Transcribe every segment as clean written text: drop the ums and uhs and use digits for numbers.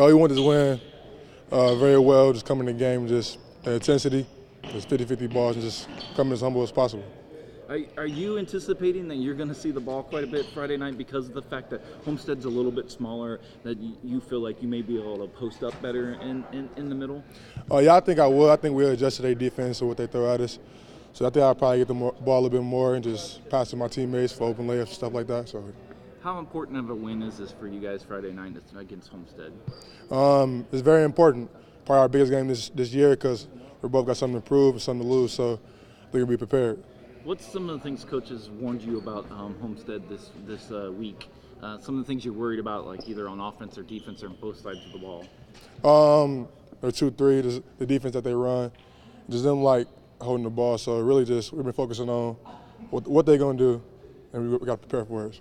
We wanted to win very well, just coming in the game, just the intensity, just 50-50 balls, and just coming as humble as possible. Are you anticipating that you're going to see the ball quite a bit Friday night because of the fact that Homestead's a little bit smaller, that you feel like you may be able to post up better in the middle? Yeah, I think I will. I think we'll adjust to their defense or what they throw at us. So I think I'll probably get the ball a little bit more and just pass to my teammates for open layups, stuff like that. So, how important of a win is this for you guys Friday night against Homestead? It's very important. Probably our biggest game this year because we both got something to prove and something to lose. So I think we'll be prepared. What's some of the things coaches warned you about Homestead this week? Some of the things you're worried about, like either on offense or defense or on both sides of the ball? Or 2-3, the defense that they run, just them like holding the ball. So really just we've been focusing on what they're going to do, and we got to prepare for it. So.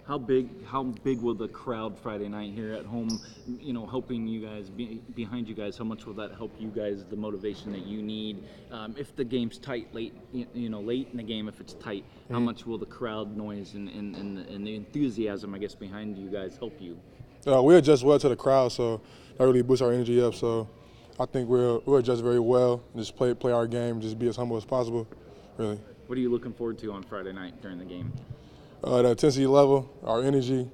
How big will the crowd Friday night here at home, helping you guys, behind you guys, how much will that help you guys, the motivation that you need? If the game's tight late in the game, if it's tight, how much will the crowd noise and the enthusiasm, I guess, behind you guys help you? We adjust well to the crowd, so that really boosts our energy up. So I think we'll adjust very well and just play our game, just be as humble as possible, really. What are you looking forward to on Friday night during the game? The intensity level, our energy,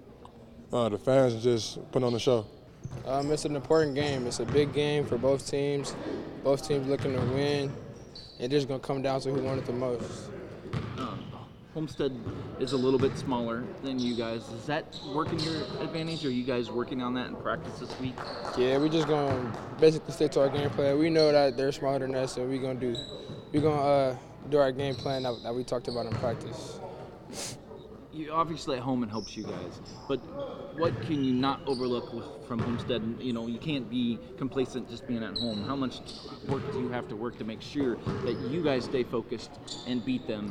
the fans, and just putting on the show. It's an important game. It's a big game for both teams. Both teams looking to win. It's just going to come down to who won it the most. Homestead is a little bit smaller than you guys. Does that work in your advantage? Are you guys working on that in practice this week? Yeah, we're just going to basically stick to our game plan. We know that they're smaller than us, so we're going to do our game plan that we talked about in practice. You obviously at home it helps you guys, but what can you not overlook from Homestead? You can't be complacent just being at home. How much work do you have to work to make sure that you guys stay focused and beat them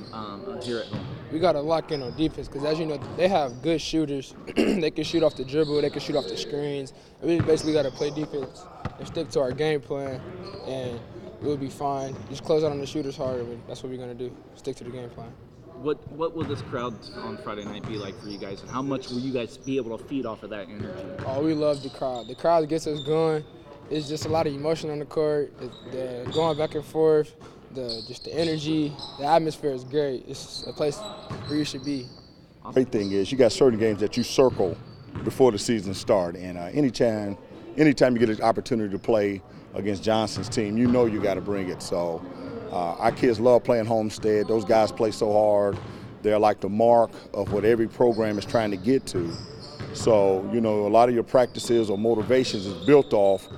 here at home? We got to lock in on defense because, as you know, they have good shooters. They can shoot off the dribble. They can shoot off the screens. We basically got to play defense and stick to our game plan, and we'll be fine. Just close out on the shooters hard. That's what we're going to do, stick to the game plan. What will this crowd on Friday night be like for you guys, and how much will you guys be able to feed off of that energy? Oh, we love the crowd. The crowd gets us going. It's just a lot of emotion on the court, the going back and forth, just the energy. The atmosphere is great. It's a place where you should be. The great thing is you got certain games that you circle before the season starts, and anytime you get an opportunity to play against Johnson's team, you know you got to bring it. So. Our kids love playing Homestead. Those guys play so hard. They're like the mark of what every program is trying to get to. So, a lot of your practices or motivations is built off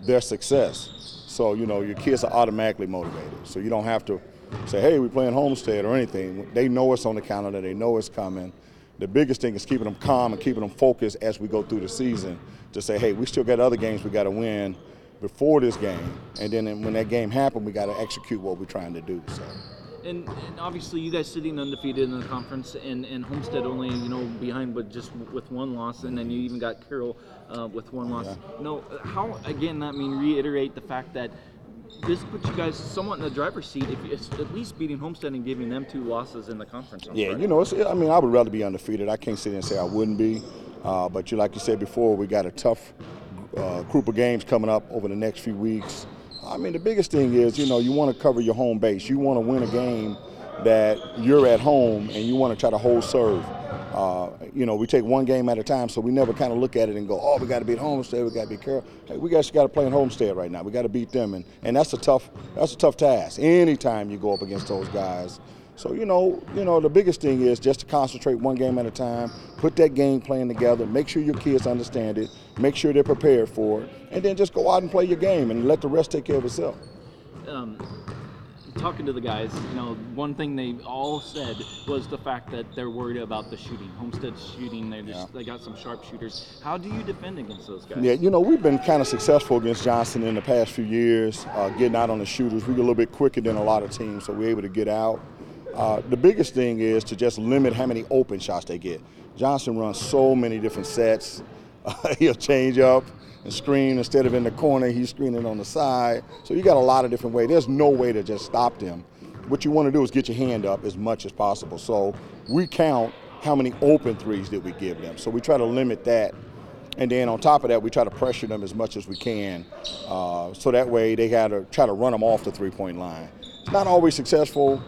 their success. So, your kids are automatically motivated. So you don't have to say, hey, we're playing Homestead or anything. They know it's on the calendar. They know it's coming. The biggest thing is keeping them calm and keeping them focused as we go through the season to say, hey, we still got other games we got to win before this game, and then when that game happens, we got to execute what we're trying to do. So. And obviously, you guys sitting undefeated in the conference, and Homestead only behind, but just with one loss, and then you even got Carroll with one loss. Yeah. How again? Reiterate the fact that this puts you guys somewhat in the driver's seat. If it's at least beating Homestead and giving them 2 losses in the conference. Yeah, Friday. I would rather be undefeated. I can't sit and say I wouldn't be, but like you said before, we got a tough group of games coming up over the next few weeks. The biggest thing is, you want to cover your home base. You want to win a game that you're at home and you want to try to hold serve. We take one game at a time, so we never kind of look at it and go, oh, we got to beat Homestead, we got to beat Carroll. Hey, we got to play in Homestead right now. We got to beat them, and that's a tough task. Anytime you go up against those guys. So, the biggest thing is just to concentrate one game at a time, put that game plan together, make sure your kids understand it, make sure they're prepared for it, and then just go out and play your game and let the rest take care of itself. Talking to the guys, one thing they all said was the fact that they're worried about the shooting. Homestead's shooting, they got some sharp shooters. How do you defend against those guys? Yeah, we've been kind of successful against Johnson in the past few years, getting out on the shooters. We're a little bit quicker than a lot of teams, so we're able to get out. The biggest thing is to just limit how many open shots they get. Johnson runs so many different sets. He'll change up and screen. Instead of in the corner, he's screening on the side. So you got a lot of different ways. There's no way to just stop them. What you want to do is get your hand up as much as possible. So we count how many open threes did we give them. So we try to limit that. And then on top of that, we try to pressure them as much as we can, so that way they got to try to run them off the three-point line. It's not always successful,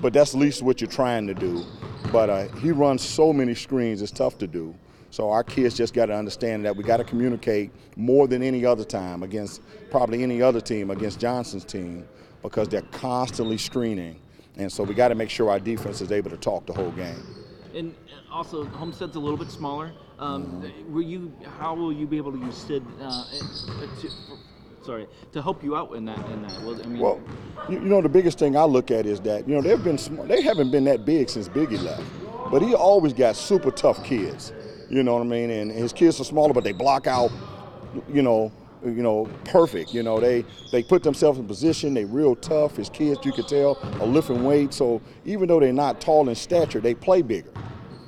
but that's at least what you're trying to do. But he runs so many screens, it's tough to do. So our kids just got to understand that we got to communicate more than any other time against probably any other team, against Johnson's team, because they're constantly screening. And so we got to make sure our defense is able to talk the whole game. And also, Homestead's a little bit smaller. How will you be able to use Sid to help you out in that? Well, the biggest thing I look at is that they haven't been that big since Biggie left, but he always got super tough kids. You know what I mean? And his kids are smaller, but they block out. Perfect. They put themselves in position. They real tough. His kids, you could tell, are lifting weights. So even though they're not tall in stature, they play bigger.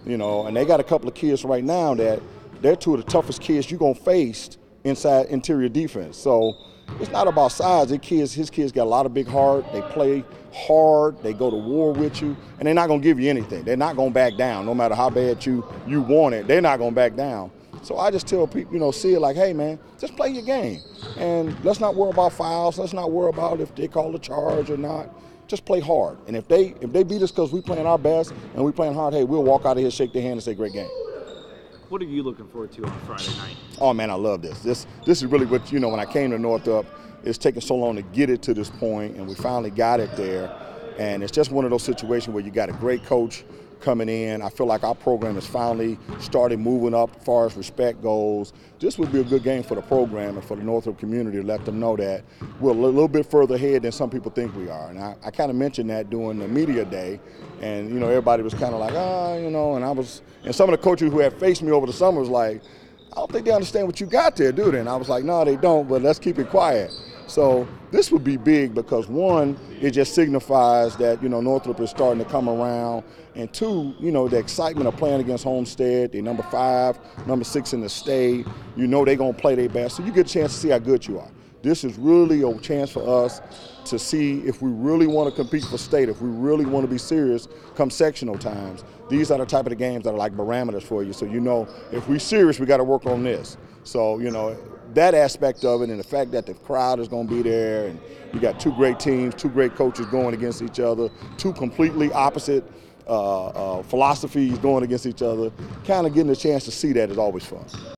And they got a couple of kids right now that they're two of the toughest kids you're gonna face inside interior defense. So it's not about size. His kids got a lot of big heart. They play hard. They go to war with you, and they're not gonna give you anything. They're not gonna back down, no matter how bad you want it. They're not gonna back down. So I just tell people, see it like, hey man, just play your game, and let's not worry about fouls. Let's not worry about if they call a charge or not. Just play hard. And if they beat us because we playing our best and we playing hard, hey, we'll walk out of here, shake their hand, and say, great game. What are you looking forward to on Friday night? Oh man, I love this. This is really what when I came to Northrop, it's taken so long to get it to this point, and we finally got it there. And it's just one of those situations where you got a great coach coming in. I feel like our program has finally started moving up as far as respect goes. This would be a good game for the program and for the Northrop community to let them know that we're a little bit further ahead than some people think we are. And I kind of mentioned that during the media day, and everybody was kind of like, and some of the coaches who had faced me over the summer was like, I don't think they understand what you got there, do they? And I was like, no, they don't, but let's keep it quiet. So this would be big because, one, it just signifies that, Northrop is starting to come around. And two, the excitement of playing against Homestead. They're number 5, number 6 in the state. They're going to play their best. So you get a chance to see how good you are. This is really a chance for us to see if we really want to compete for state, if we really want to be serious come sectional times. These are the type of the games that are like barometers for you. So if we're serious, we got to work on this. So, that aspect of it, and the fact that the crowd is going to be there, and you got 2 great teams, 2 great coaches going against each other, 2 completely opposite philosophies going against each other, kind of getting a chance to see that is always fun.